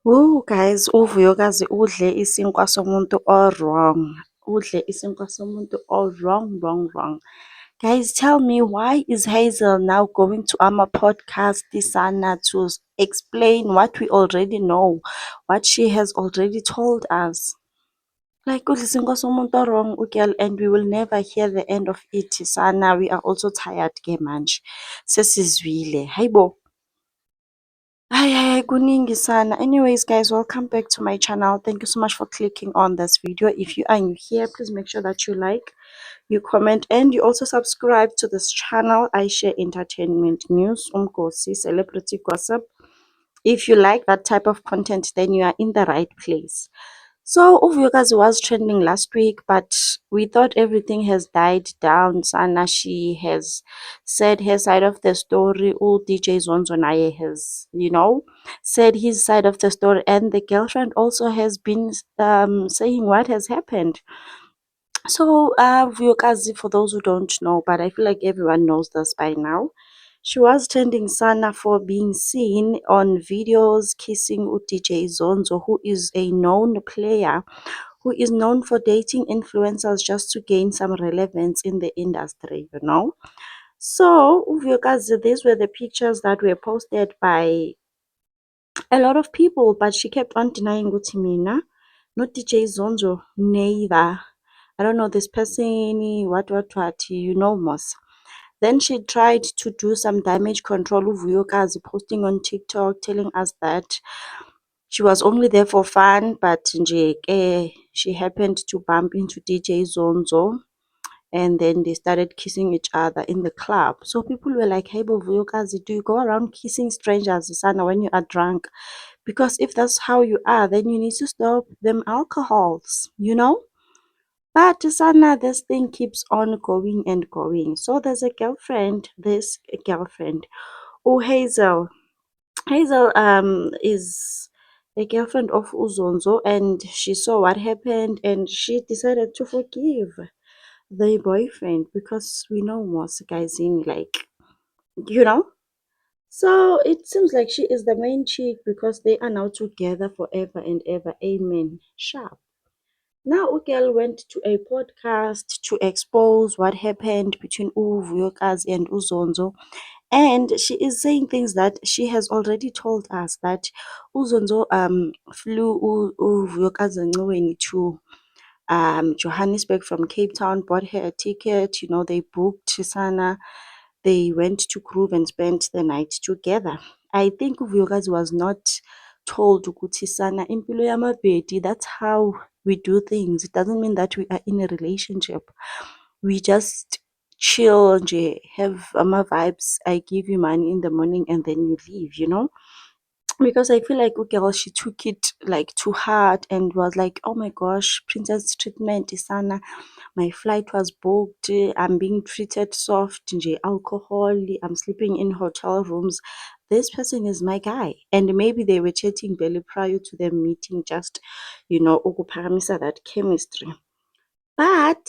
Guys, uvuyokazi udle isinkwa somuntu all wrong. Udle isinkwa somuntu all wrong, wrong, wrong. Guys, tell me, why is Hazel now going to our podcast, Sana, to explain what we already know, what she has already told us? Like, udle isinkwa somuntu all wrong, girl, and we will never hear the end of it, Sana. We are also tired, ke manje. Sesizwile. Hayibo. Hi, kuningi sana. Anyways, guys, welcome back to my channel. Thank you so much for clicking on this video. If you are new here, please make sure that you like, you comment, and you also subscribe to this channel. I share entertainment news, umgosi, celebrity gossip. If you like that type of content, then you are in the right place. So Uvuyokazi was trending last week, but we thought everything has died down. Sana, she has said her side of the story. All DJ Zonzo Naye has, said his side of the story, and the girlfriend also has been saying what has happened. So Vuyokazi, for those who don't know, but I feel like everyone knows this by now. She was trending Sana for being seen on videos kissing DJ Zonzo, who is a known player who is known for dating influencers just to gain some relevance in the industry. So, Uvyokazi, these were the pictures that were posted by a lot of people, but she kept on denying Utimina, not DJ Zonzo, neither. I don't know this person, what, Mos. Then she tried to do some damage control Uvuyokazi, posting on TikTok, telling us that she was only there for fun, but nje she happened to bump into DJ Zonzo, and then they started kissing each other in the club. So people were like, hey Vuyokazi, do you go around kissing strangers, Sana, when you are drunk? Because if that's how you are, then you need to stop them alcohols. But Sana, this thing keeps on going and going. So there's a girlfriend, oh Hazel. Hazel is a girlfriend of Uzonzo, and she saw what happened and she decided to forgive the boyfriend, because we know most guys in, like, you know. So it seems like she is the main chick because they are now together forever and ever. Amen. Sharp. Now Ugel went to a podcast to expose what happened between Uvuyokazi and Uzonzo, and she is saying things that she has already told us, that Uzonzo flew Uvuyokazi Ncweni to Johannesburg from Cape Town, bought her a ticket, they booked Sana, they went to Groove and spent the night together. I think Uvuyokazi was not told ukuthi Sana impilo yamabhedi, that's how we do things. It doesn't mean that we are in a relationship. We just chill nje, have vibes. I give you money in the morning and then you leave. Because I feel like girl, she took it like too hard and was like, oh my gosh, princess treatment, Sana. My flight was booked. I'm being treated soft, nje, alcohol. I'm sleeping in hotel rooms. This person is my guy. And maybe they were chatting barely prior to them meeting, just, ukuphakamisa that chemistry. But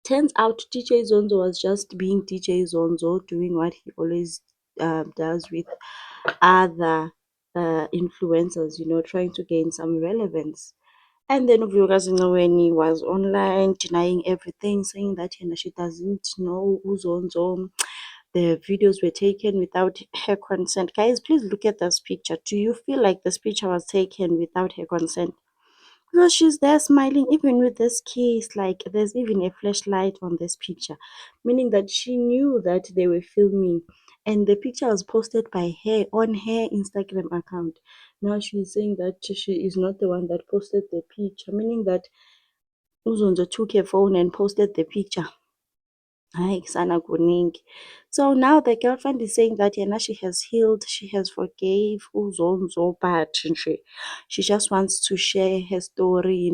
turns out DJ Zonzo was just being DJ Zonzo, doing what he always does with other influencers, trying to gain some relevance. And then Vuyokazi Ncweni was online denying everything, saying that she doesn't know Uzonzo. The videos were taken without her consent. Guys, please look at this picture. Do you feel like this picture was taken without her consent? Because she's there smiling even with this kiss, like there's even a flashlight on this picture, meaning that she knew that they were filming, and the picture was posted by her on her Instagram account. Now she's saying that she is not the one that posted the picture, meaning that Uzonzo took her phone and posted the picture. Hi, Sana Kuning. So now the girlfriend is saying that she has healed, she has forgave Uzonzo, but she just wants to share her story.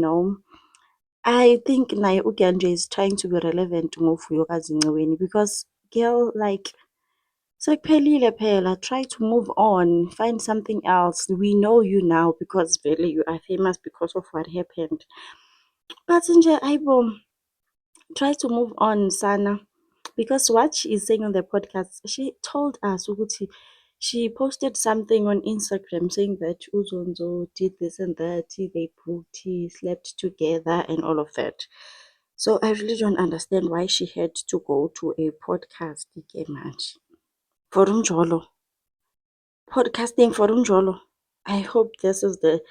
I think Naye Uganje is trying to be relevant to Vuyokazi Ncweni, because girl, like, sekuphelile phela, try to move on, find something else. We know you now because really you are famous because of what happened. But nje ayibo, try to move on, Sana. Because what she is saying on the podcast, she told us ukuthi She posted something on Instagram saying that Uzonzo did this and that, they booked, he slept together and all of that. So I really don't understand why she had to go to a podcast manje. For Umjolo. Podcasting for Umjolo. I hope this is the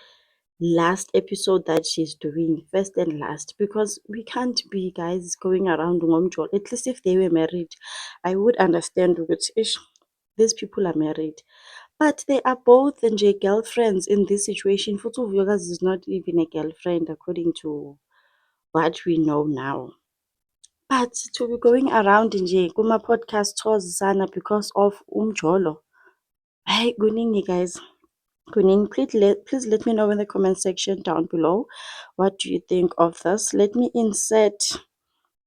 last episode that she's doing, first and last, because we can't be guys going around ngomjolo. At least if they were married, I would understand which ish, these people are married. But they are both nje girlfriends in this situation. Futhi uVuyokazi is not even a girlfriend according to what we know now. But to be going around nje kuma podcast tours sana because of umjolo. Hey, kuningi guys. Kuning, please let me know in the comment section down below. What do you think of this? Let me insert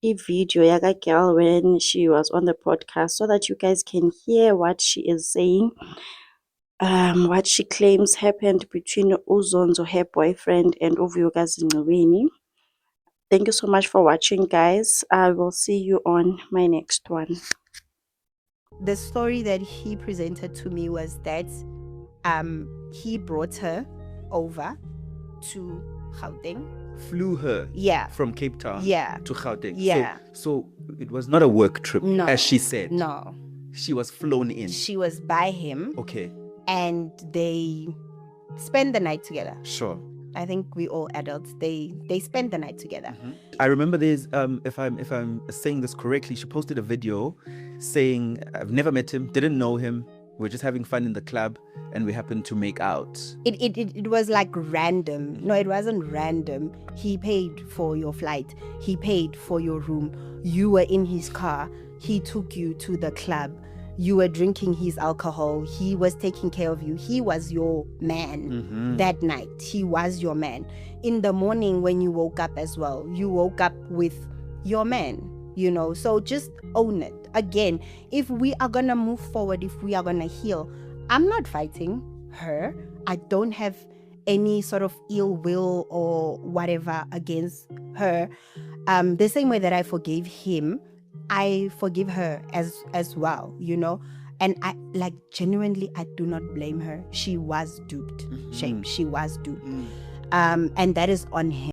a video yaga girl when she was on the podcast so that you guys can hear what she is saying. What she claims happened between Uzonzo, her boyfriend, and Uvuyokazi Ncweni. Thank you so much for watching, guys. I will see you on my next one. The story that he presented to me was that he brought her over to Gauteng. Flew her Yeah. from Cape Town Yeah. to Gauteng. Yeah. So it was not a work trip, No. as she said. No. She was flown in. She was by him Okay, and they spent the night together. sure. I think we all adults. They spent the night together. I remember there's if I'm saying this correctly, she posted a video saying, I've never met him, didn't know him. We're just having fun in the club and we happened to make out. It was like random. No, it wasn't random. He paid for your flight. He paid for your room. You were in his car. He took you to the club. You were drinking his alcohol. He was taking care of you. He was your man that night. He was your man. In the morning when you woke up as well, you woke up with your man, you know. So just own it. Again, if we are going to move forward, if we are going to heal, I'm not fighting her. I don't have any sort of ill will or whatever against her. The same way that I forgave him, I forgive her as well, you know. And I like genuinely, I do not blame her. She was duped. Shame. She was duped. And that is on him.